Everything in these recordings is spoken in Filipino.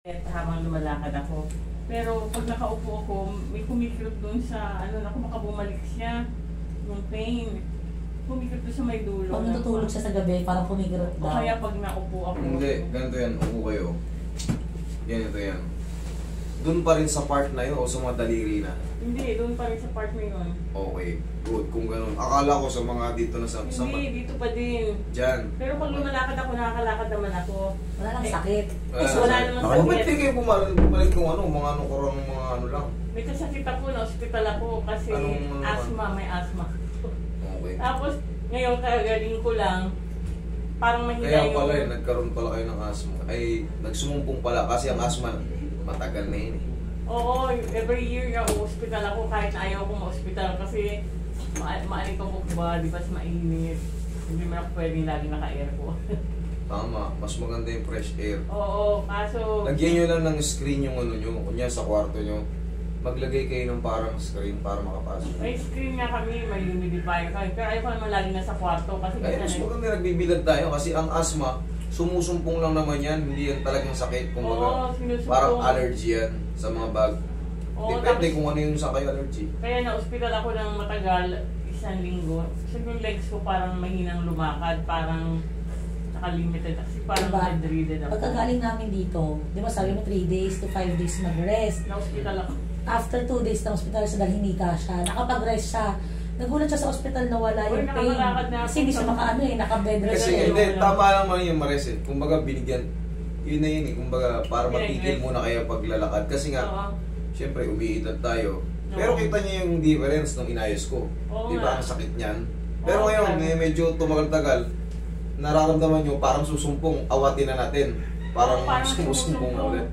Habang lumalakad ako. Pero pag nakaupo ako, may kumikirot doon sa, naku, baka bumalik siya. Yung pain. Kumikirot doon sa may dulo. Pag natutulog siya sa gabi, parang kumikirot O daw. kaya pag naupo ako. Hindi, ganito yan. Upo kayo. Ganito yan. Doon pa rin sa part na yun o sa mga daliri na? Hindi, doon pa rin sa part na yun. Okay, good. Kung ganun. Akala ko sa mga dito na sa... Hindi, dito pa din. Diyan. Pero pag lumalakad ako, nakakalakad naman ako. Wala lang sakit. Wala namang Ako, ba't di kayo bumalik kung mga kurang mga ano lang? May kasakit ako, na-hospital ako kasi Anong- asthma, may asthma. Okay. Tapos, ngayon kagaling ko lang, parang mahina Kaya yung... pala nagkaroon pala kayo ng asthma. Ay, nagsumumpong pala kasi ang asthma matagal na yun eh. Oo, every year nga hospital ako kahit na ayaw ko ma-hospital kasi maaling ko ba, di ba mainit. Hindi mo na pwedeng lagi naka-aircon. Tama, mas maganda yung fresh air. Oo, kaso... Lagyan nyo lang ng screen yung ano nyo. Kunya sa kwarto nyo. Maglagay kayo ng parang screen para makapasok. May screen nga kami, may humidifier kami. Pero ayaw ko naman lagi nasa kwarto kasi... Kaya mas maganda nagbibilad tayo kasi ang asthma, sumusumpong lang naman yan. Hindi yan talagang sakit. Kumbaga, parang allergy yan sa mga bag. Depende kung ano yung sa kayo allergy. Kaya na-hospital ako ng matagal, 1 linggo. So yung legs ko parang mahinang lumakad, parang naka-limited. Kasi parang Diba? bedridden ako. Pagkagaling namin dito, di ba sabi mo 3 days to 5 days mag-rest. Na-hospital ako. After 2 days na hospital sa dahil hinika siya, nakapag-rest siya. Nagulat siya sa hospital na wala Uy, yung pain. nakakalakad na ako Kasi hindi siya sa- makaano naka-bed rest. Kasi Kasi hindi, yung- tama lang man yung mares eh. Kumbaga binigyan, yun na yun eh. Kumbaga para mapigil muna kayo paglalakad. Kasi nga, Oo. syempre umiidad tayo. Pero Oo. kita niyo yung difference nung inayos ko. Oo Di ba? nga. Ang sakit niyan. Pero Oo, ngayon, nga. medyo tumagal-tagal, nararamdaman nyo parang susumpong, awatin na natin. Parang, Oo, parang sumusumpong na ulit.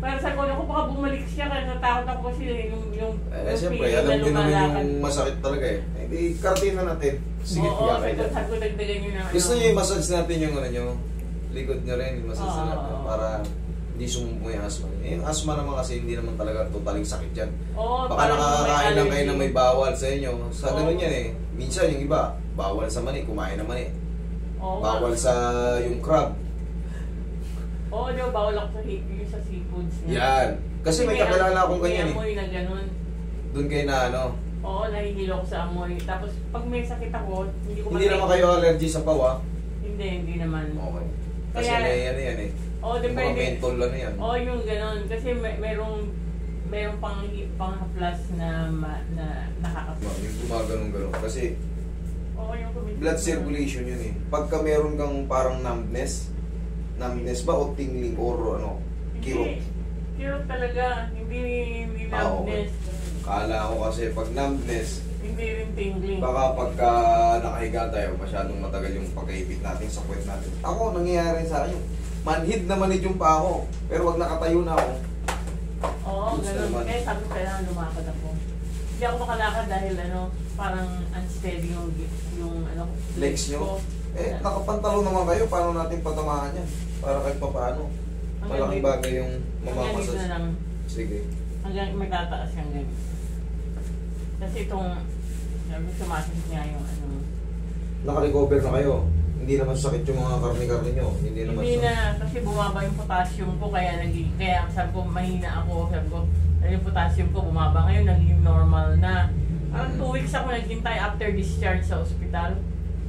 Pero sa ko baka bumalik siya kasi natakot ako kasi yung Siyempre, feeling alam na nyo naman lumalakad. yung masakit talaga eh. Hindi, karatin na natin. Sige, Oo, tiga kayo dyan. sabi ko dagdagan nyo na. Gusto nyo yung massage natin yung ano nyo, likod nyo rin, yung massage Oo. natin para hindi sumumpong yung asthma. Yung asthma naman kasi hindi naman talaga totaling sakit yan. Oo, Baka parang nakakakain may lang kayo na allergy. may bawal sa inyo. Sa Oo. ganun yan eh. Minsan yung iba, bawal sa mani, kumain na mani. Oo, Bawal sa yung crab. Oo, di ba, bawal ako yung sa seafoods niya. Yan. Kasi may kakilala akong ganyan May eh. amoy na ganun. Doon kayo na ano. Oo, nahihilo ko sa amoy. Tapos pag may sakit ako, hindi ko Hindi naman kayo allergy sa pawa. Hindi naman. Okay. Kasi Kaya- may ano yan eh. Oo, Yung mga depende. menthol ano yan. Oo, yung ganun. Kasi merong pang-haplas na nakakasama. Yung gumaganon-ganon. Kasi Oo, yung kumita. blood circulation yun eh. Pagka meron kang parang numbness ba o tingling or ano, kirot? Kirot talaga. Hindi Okay. numbness. Kala ko kasi pag numbness, Hindi rin tingling. baka pagka nakahiga tayo, masyadong matagal yung pagkaipit natin sa puwet natin. Ako, nangyayari sa akin, manhid na manhid yung pa ako. Pero wag nakatayo na ako. Oo, Gusto ganun. naman. Kaya sabi ko, kailangan lumakad ako. Hindi ako makalakad dahil parang unsteady yung Legs nyo? Nakapantalo naman kayo, paano natin patamahan yan? Para kahit pa paano. Malaking bagay yung Hanggang dito na mamamasas. lang. Sige. Hanggang may tataas yung ganyan. Kasi itong, sabi sumasakit nga yung Naka-recover na kayo. Hindi naman sakit yung mga karne-karne nyo. Hindi naman Hindi sakit. na, kasi bumaba yung potassium ko, kaya sabi ko, mahina ako, sabi ko, yung potassium ko bumaba, ngayon naging normal na. Parang 2 weeks ako naghintay after discharge sa ospital.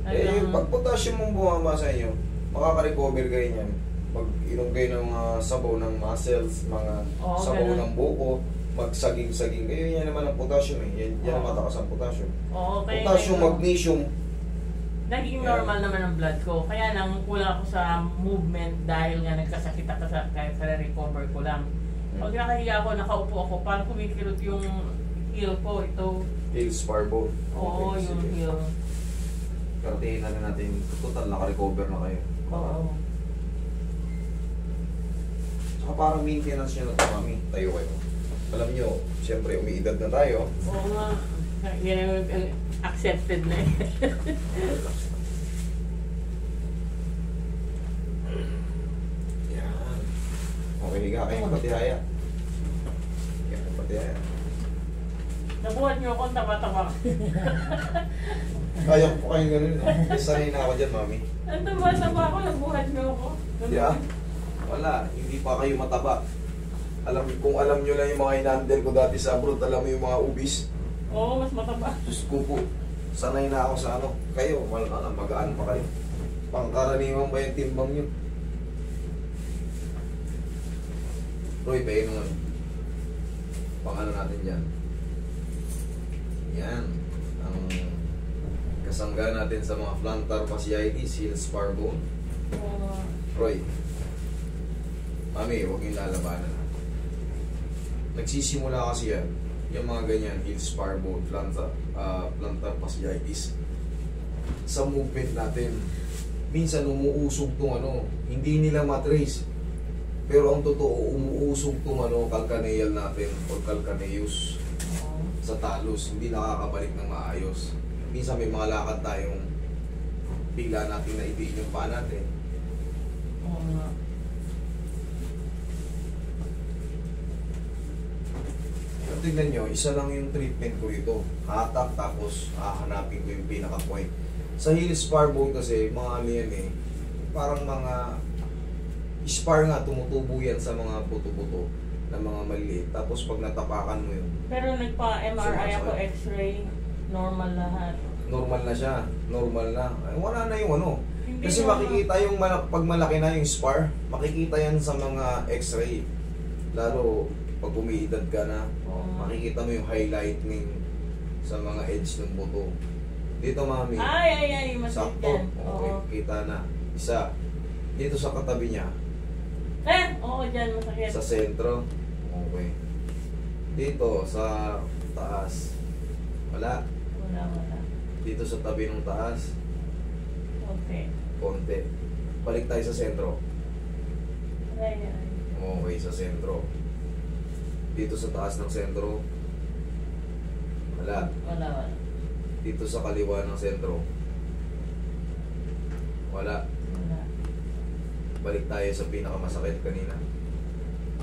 Pag potassium mong bumama sa inyo, makaka-recover kayo niyan. Mag-inom kayo ng mga sabaw ng muscles, mga Oo, sabaw ganun. ng buko, magsaging-saging kayo. Yan naman ang potassium eh. Yan ang Oo. matakas ang potassium. Oo, kaya Potassium, ngayon, magnesium. naging normal naman ang blood ko. Kaya nang kulang ako sa movement dahil nga nagkasakit ako kaya recover ko lang. Pag nakahiga ako, nakaupo ako, parang kumikirot yung heel ko. Ito, Heel spar bone. oo, yung sige. heel. Karatiin na natin. Total, naka-recover na kayo. Oo. Saka parang maintenance nyo na ito, mami. Tayo kayo. Alam nyo, siyempre umiidad na tayo. Oo nga. Yan yung accepted na eh. Yan. Okay, higa kayo. Patihaya. Yan, patihaya. Nabuhat niyo ako, taba-taba. Kaya ko po kayong ganun. Sanay na ako dyan, mami. Ang taba-taba ako, nabuhat niyo ako. Yeah. Wala, hindi pa kayo mataba. Kung alam nyo lang yung mga in-handle ko dati sa abroad, alam mo yung mga ubis. Oo, mas mataba. Diyos ko po, sanay na ako sa ano. Kayo, magaan pa kayo. Pangkaraniwan ba yung timbang nyo? Roy, pahin naman. Pang ano natin dyan. Yan. Ang kasangga natin sa mga plantar fasciitis, heel spar bone. Oo. Roy, mami, huwag yung lalabanan. Nagsisimula kasi yan, yung mga ganyan, heel spar bone, plantar fasciitis. Sa movement natin, minsan umuusog tong ano, hindi nila matrace. Pero ang totoo, umuusog tong ano, calcaneal natin, or calcaneus sa talos, hindi nakakabalik ng maayos. Minsan may mga lakad tayong bigla natin na itiin yung paa natin. Oo nga. Tignan nyo, isa lang yung treatment ko rito. Hatak, tapos hahanapin ko yung pinaka-point. Sa heel spar bone kasi, mga ano yan eh, parang mga spar nga, tumutubo yan sa mga buto-buto na mga maliit. Tapos pag natapakan mo yun, Pero nagpa-MRI ako, X-ray, normal lahat. normal na siya. Normal na. Ay, wala na yung ano. Hindi Kasi normal. makikita yung pag malaki na yung spar, makikita yan sa mga x-ray. Lalo pag umiidad ka na, Oo. makikita mo yung highlighting sa mga edge ng buto. Dito, mami. Ay, masakit Sakto. yan. Okay, Oo. kita na. Isa. Dito sa katabi niya, Oo, dyan, masakit. sa sentro. Okay. Dito sa taas. Wala. Wala. Dito sa tabi ng taas, Okay. konti. Balik tayo sa sentro. Ay. Okay, sa sentro. Dito sa taas ng sentro. Wala. Wala. Dito sa kaliwa ng sentro. Wala. Wala. Balik tayo sa pinakamasakit kanina.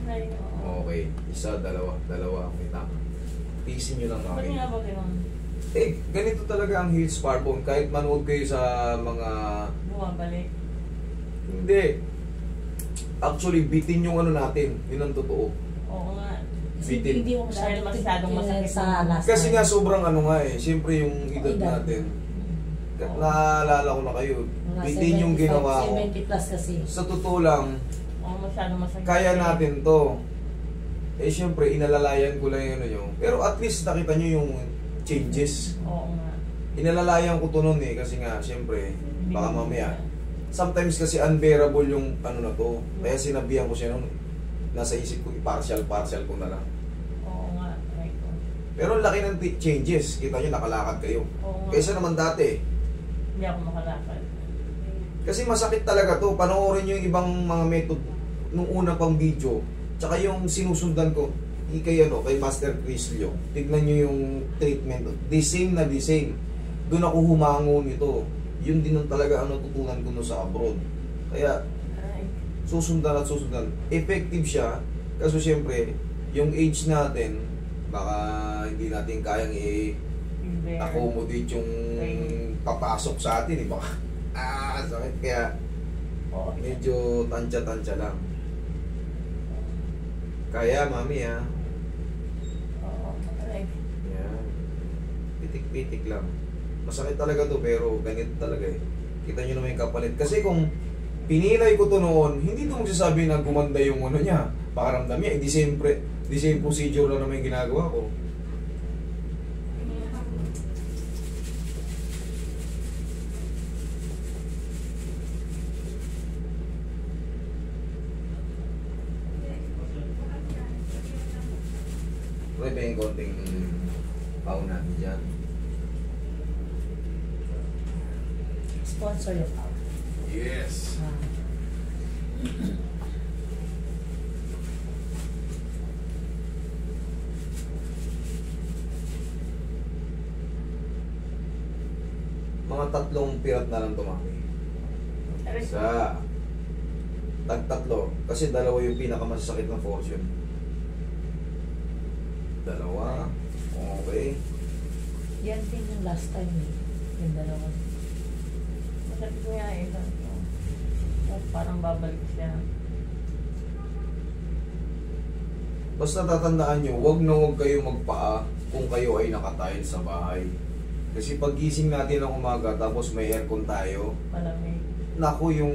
Ay, oo. Okay. Isa, dalawa. Okay, tama. Tiisin nyo lang Ba't namin. nga ba ganun? Ganito talaga ang heel spar bone. Kahit manood kayo sa mga... Bumabalik. Hindi. Actually, bitin yung ano natin. Yun ang totoo. Oo nga. Kasi Bitin. hindi mo Dahil masyadong masakit. sa last Kasi time. nga sobrang ano nga eh. Siyempre yung edad Edad. natin. Oo. Naalala ko na kayo. Mga Bitin yung 75, ginawa ko. 70 plus kasi. Sa totoo lang, Oo, masyadong masakit. kaya natin to. Siyempre, inalalayan ko lang yung ano yung... Pero at least nakita nyo yung changes. Oo nga. Inalalayan ko to nun eh. Kasi nga, siyempre, baka mamaya. Sometimes kasi unbearable yung ano na to. Kaya sinabihan ko siya nun. Nasa isip ko, partial ko na lang. Oo nga. Right. Pero ang laki ng changes. Kita nyo, nakalakad kayo. Oo nga. Kaysa naman dati. Hindi ako makalakad. Kasi masakit talaga to. Panoorin nyo yung ibang mga method nung una pang video. Tsaka yung sinusundan ko, kay Master Chris Leo. Tignan nyo yung treatment. The same. Doon ako humango nito. Yun din ang talaga ang natutunan ko no sa abroad. Kaya, Ay. susundan. Effective siya. Kaso siyempre, yung age natin, baka hindi natin kayang Hindi. accommodate yung papasok sa atin. Baka, sakit. Kaya, Oo. medyo tansya lang. Kaya, mami ha. Oo. Ay. Yan. Pitik-pitik lang. Masakit talaga to pero ganito talaga eh. Kita nyo naman yung kapalit. Kasi kung pinilay ko to noon, hindi to magsasabi na gumanda yung ano niya. Pakaramdam niya. The same procedure lang naman yung ginagawa ko. Pwede yung konting pauna natin dyan. Sponsor yung out. Yes. Mga 3 pirat na lang tumami. Isa. Tag-3. Kasi 2 yung pinakamasasakit ng fortune. 2. Okay. Yan din yung last time eh. Yung dalawa. Masakit nga eh. Oh, parang babalik siya. Basta tatandaan nyo, wag na wag kayo magpaa kung kayo ay nakatile sa bahay. Kasi pag gising natin ng umaga tapos may aircon tayo, Malamig. naku, yung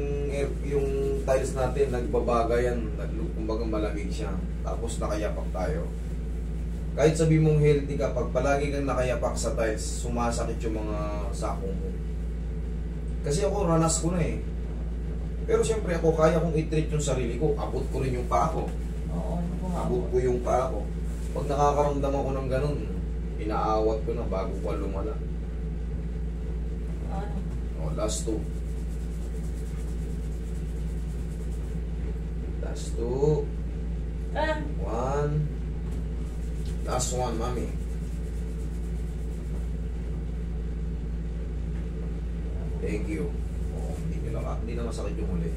tiles natin nagbabaga yan, kumbaga malamig siya. Tapos nakayapak tayo. Kahit sabi mong healthy ka, pag palagi kang nakayapak sa tiles, sumasakit yung mga sakong mo. Kasi ako, ranas ko na eh. Pero siyempre ako, kaya kong i-treat yung sarili ko. Abot ko rin yung paa ko. Oo, Abot ko yung paa ko. Pag nakakaramdam ako ng ganun, inaawat ko na bago ko lumala. Ano? O, last two. Last two. Ah, One. Last one, mami. Thank you. Oh, hindi na masakit yung huli.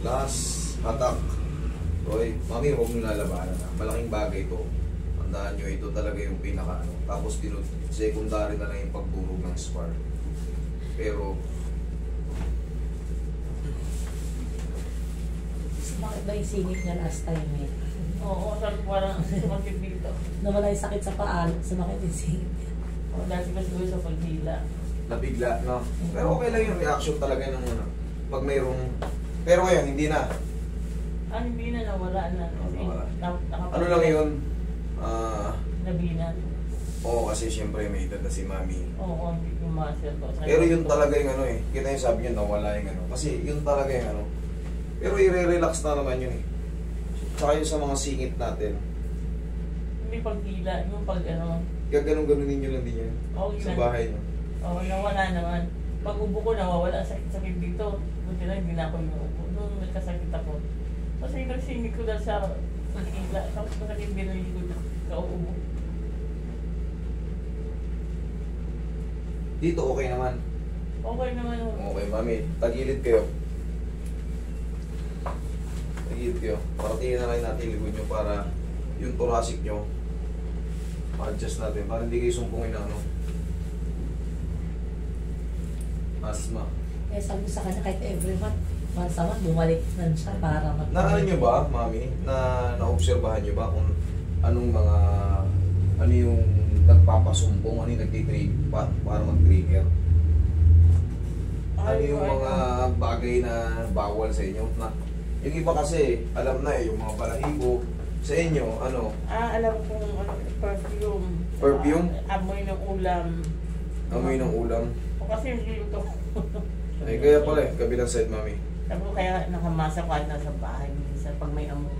Last attack. Oy, mami, huwag nyo lalabanan. Malaking bagay ito. Tandaan nyo, ito talaga yung pinaka ano. Tapos secondary na lang yung pagdurog ng spar. Pero, Bakit ba yung singit niya last time eh? oo, sabi ko parang sumakit dito. Nawala yung sakit sa paa, sumakit yung singit niya. O, dati kasi ko sa pagdila. nabigla, no? Pero okay lang yung reaction talaga ng ano. Pag mayroong... Pero ngayon, hindi na. Ah, hindi na, nawala na. Kasi, Nawala. nakapag- Ano lang yun? Nabinan. Oo, kasi siyempre may edad na si mami. Oo, hindi yung muscle ko. Sabi Pero ko, yun talaga yung ano eh. Kita yung sabi niya, nawala yung ano. Kasi yun talaga yung ano. Pero i-relax na naman yun eh. Tsaka yung sa mga singit natin. Hindi pagdila, yung pag ano. Gaganong-ganunin nyo lang din yan. Oo, Sa yun. bahay nyo. Oo, nawala naman. Pag ubo ko, nawawala. Sakit-sakit dito. Buti lang, hindi na ako yung ubo. Nung nagkasakit ako. Kasi nagsingit ko dahil sa pagdila. Tapos masakit din ang likod ko. Kauubo. Dito okay naman. Okay naman. Okay, mami. Tagilid kayo. Tagilid kayo. Paratingin na lang natin likod nyo para yung thoracic nyo adjust natin para hindi kayo sumpungin ng ano. Asthma. Eh sabi ko sa kanya kahit every month, once a month, bumalik na siya para mag- Na ano nyo ba, mami? Na naobserbahan nyo ba kung anong mga ano yung nagpapasumpong, ano yung nagtitrigger para mag-trigger? Ano yung mga bagay na bawal sa inyo? Na, yung iba kasi, alam na eh, yung mga balahibo. Sa inyo, ano? Alam kong ano, perfume. Perfume? Amoy ng ulam. Amoy ng ulam. O kasi hindi ito. Ay, kaya pala eh, kabilang side, mami. Sabi ko kaya nakamasa ko at nasa bahay minsan pag may amoy.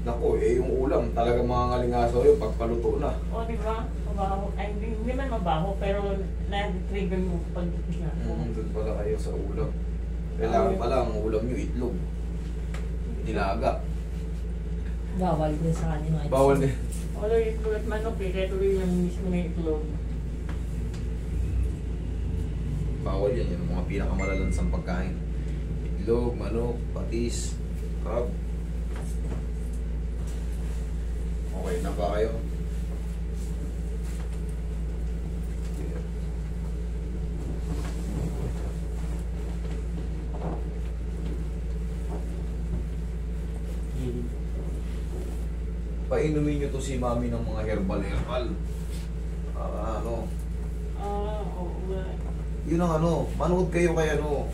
Naku, eh yung ulam, talaga mga ngalingasaw yun pagpaluto na. O, di ba? Mabaho. Ay, hindi man mabaho, pero na-trigger mo pag Doon pala kayo sa ulam. Kailangan pala ang ulam nyo, itlog. Nilaga. Bawal din sa kanya. no? Bawal din. Although itlog at manok eh, kaya tuloy yung mismo na itlog. Bawal yan, yung mga pinakamalansang pagkain. Itlog, manok, patis, crab. Okay na ba kayo? Painumin nyo to si mami ng mga herbal. Ano, Oo nga. yun ang ano, manood kayo kay ano,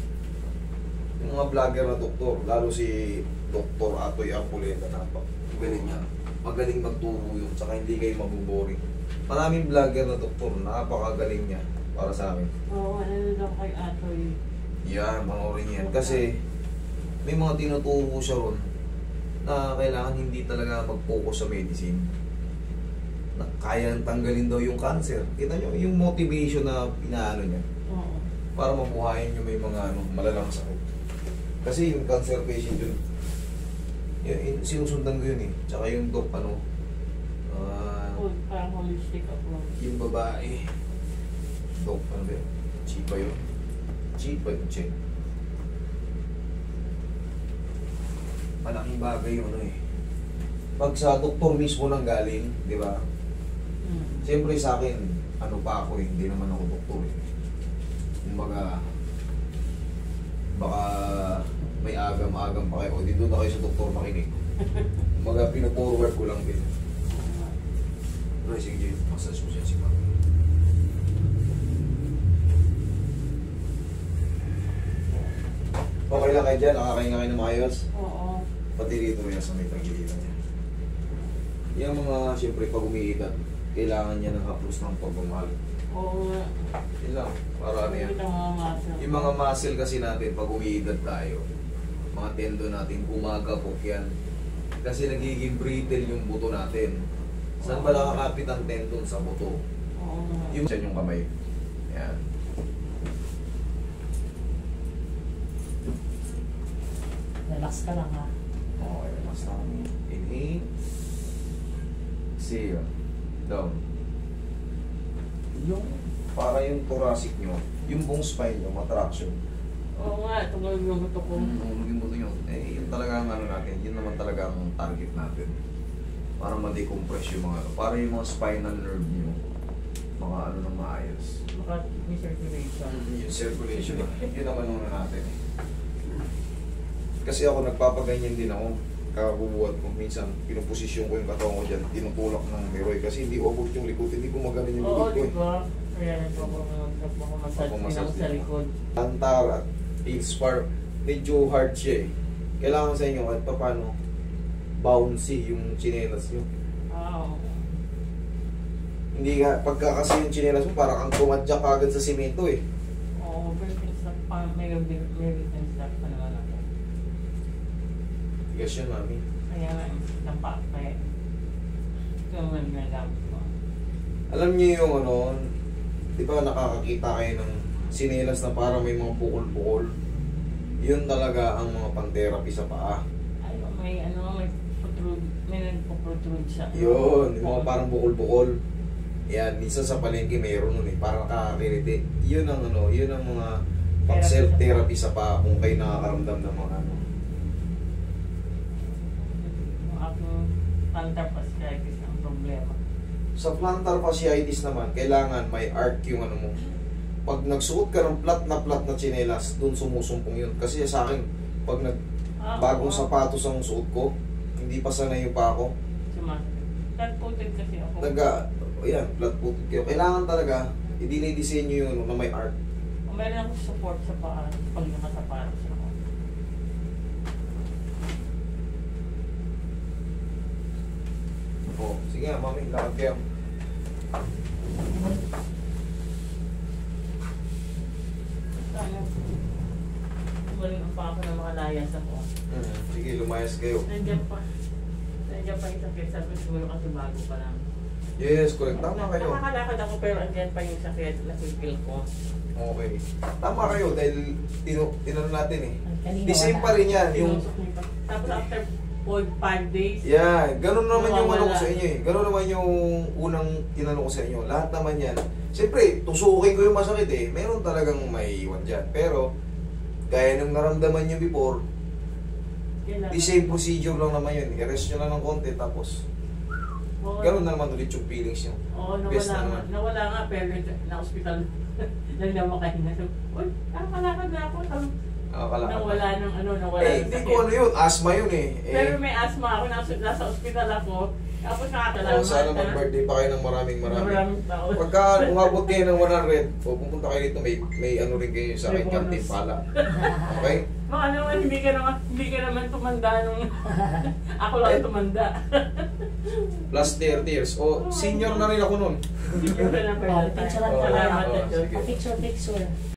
yung mga vlogger na doktor, lalo si Dr. Atoy Arpuleta na magaling niya. Magaling magturo yun, saka hindi kayo mabuboring. Maraming vlogger na doktor, napakagaling niya para sa amin. Oo, ano daw kay Atoy. Yan, panoorin niyan. Kasi may mga tinuturo siya ron na kailangan hindi talaga mag-focus sa medicine. Na kaya tanggalin daw yung cancer. Kita nyo, yung motivation na pinaano niya Oo. para mabuhayin nyo may mga ano, malalang sakit. Kasi yung cancer patient yun, sinusundan ko yun eh. Tsaka yung doc, ano, Parang holistic approach. yung babae, doc, ano ba yun? Chiba yun? Chiba yun, check. Malaking bagay yun, ano eh. Pag sa doktor mismo nang galing, di ba? Siyempre sa akin, ano pa ako eh, hindi naman ako doktor eh. Kumbaga, baka may agam-agam pa kayo. O di doon na kayo sa doktor makinig. Mga pino-forward ko lang din. Pero sige, massage mo siya si Mami. Okay lang kayo dyan, nakakahinga kayo ng maayos. Oo. Pati rito yan sa may tagiliran niya. Yung mga, siyempre, pag umiitat, kailangan niya ng haplos ng pagmamahal. Oo nga. Yun lang, para ano yan. Ito mga muscle. Yung mga muscle kasi natin, pag umiidat tayo, mga tendon natin, gumagapok yan. Kasi nagiging brittle yung buto natin. Saan ba nakakapit ang tendon? Sa buto. Oo nga. Yung sa yung kamay. Yan. Relax ka lang ha. Okay, mas namin. Inhale. Exhale. Down. Yung, para yung thoracic nyo, yung buong spine nyo, matraction. Oo nga, tungkol yung buto ko. Yung buto nyo, eh, yun talaga ang ano natin, yun naman talaga ang target natin. Para ma-decompress yung mga, para yung mga spinal nerve nyo, mga ano na maayos. Baka may circulation. Yung circulation, yun naman ano natin. Kasi ako nagpapaganyan din ako, kakabubuhat ko. Minsan, pinuposisyon ko yung katawan ko dyan, tinutulak ng meroy. Kasi hindi obot yung likod, hindi gumagana yung Oo, likod ko. di ba? Kaya nagpapamassage din ako sa likod. Antar at H-spar, medyo hard siya eh. Kailangan sa inyo at paano bouncy yung chinelas nyo. Oo. Hindi nga, pagka kasi yung chinelas mo, parang kang tumadyak agad sa simento eh. Oo, very things like, may things like pa naman ako. Tigas yun, mami. Kaya nga, nampak kaya. Ito naman ginagamit ko. Alam niyo yung ano, di ba nakakakita kayo ng sinelas na parang may mga bukol-bukol? Yun talaga ang mga pang-therapy sa paa. Ay, may protrude, may nagpo-protrude siya. Yun, yung mga parang bukol-bukol. Yan, minsan sa palengke mayroon nun eh, parang nakakakiriti. Yun ang ano, yun ang mga pang-self-therapy sa paa kung kayo nakakaramdam ng mga ano. Yung aking plantar fasciitis ang problema. Sa plantar fasciitis naman, kailangan may arc yung ano mo. Pag nagsuot ka ng flat na tsinelas, dun sumusumpong yun. Kasi sa akin, pag bagong sapatos ang suot ko, hindi pa sanay yung pa ako. Flat-footed kasi ako. Ayan, flat-footed kayo. Kailangan talaga, i-design nyo yun na may arc. Meron akong support sa paa pag nakasapatos ako. Oh, sige nga, mami, lakad kayo. Sana, umaling ang paa ko na makalayas ako. Sige, lumayas kayo. Nandiyan pa yung sakit. Sabi ko siguro kasi bago pa lang. Yes, correct. Tama kayo. Nakakalakad ako pero andyan pa yung sakit na feel ko. Okay. Tama kayo dahil tinano natin eh. Kanina The same wala. pa rin yan. Yung, Tinusok niya pa. Tapos after 5 days, yeah, ganun naman yung ano ko nawawala. sa inyo eh. Ganun naman yung unang tinanong ko sa inyo. Lahat naman yan. Siyempre, tusukin ko yung masakit eh. Meron talagang may iwan dyan. Pero, gaya nung naramdaman nyo before, yun lang. the same procedure lang naman yun. I-rest nyo lang ng konti tapos, Oo, ganun na naman ulit yung feelings nyo. Oo, Best nawala na nga. naman. Nawala nga pero na-hospital. Nagdamakahin na. Uy, nakakalakad na ako. Nakakalakad. Nawala ng nawala Eh, ng hindi sakit. ko ano yun. Asthma yun eh. Pero may asthma ako. Nasa ospital ako. Tapos nakakalaman. Sana mag-birthday pa kayo ng maraming. Maraming tao. Pagka umabot kayo ng 100, o pupunta kayo dito, may ano rin kayo sa akin, May bonus. kantin pala. Okay? Baka naman, hindi ka naman tumanda nung ako lang tumanda. Plus 30 years. O, senior na rin ako nun. Hindi ka na pala. Picture Salamat Oo, na Diyos. sige. Picture.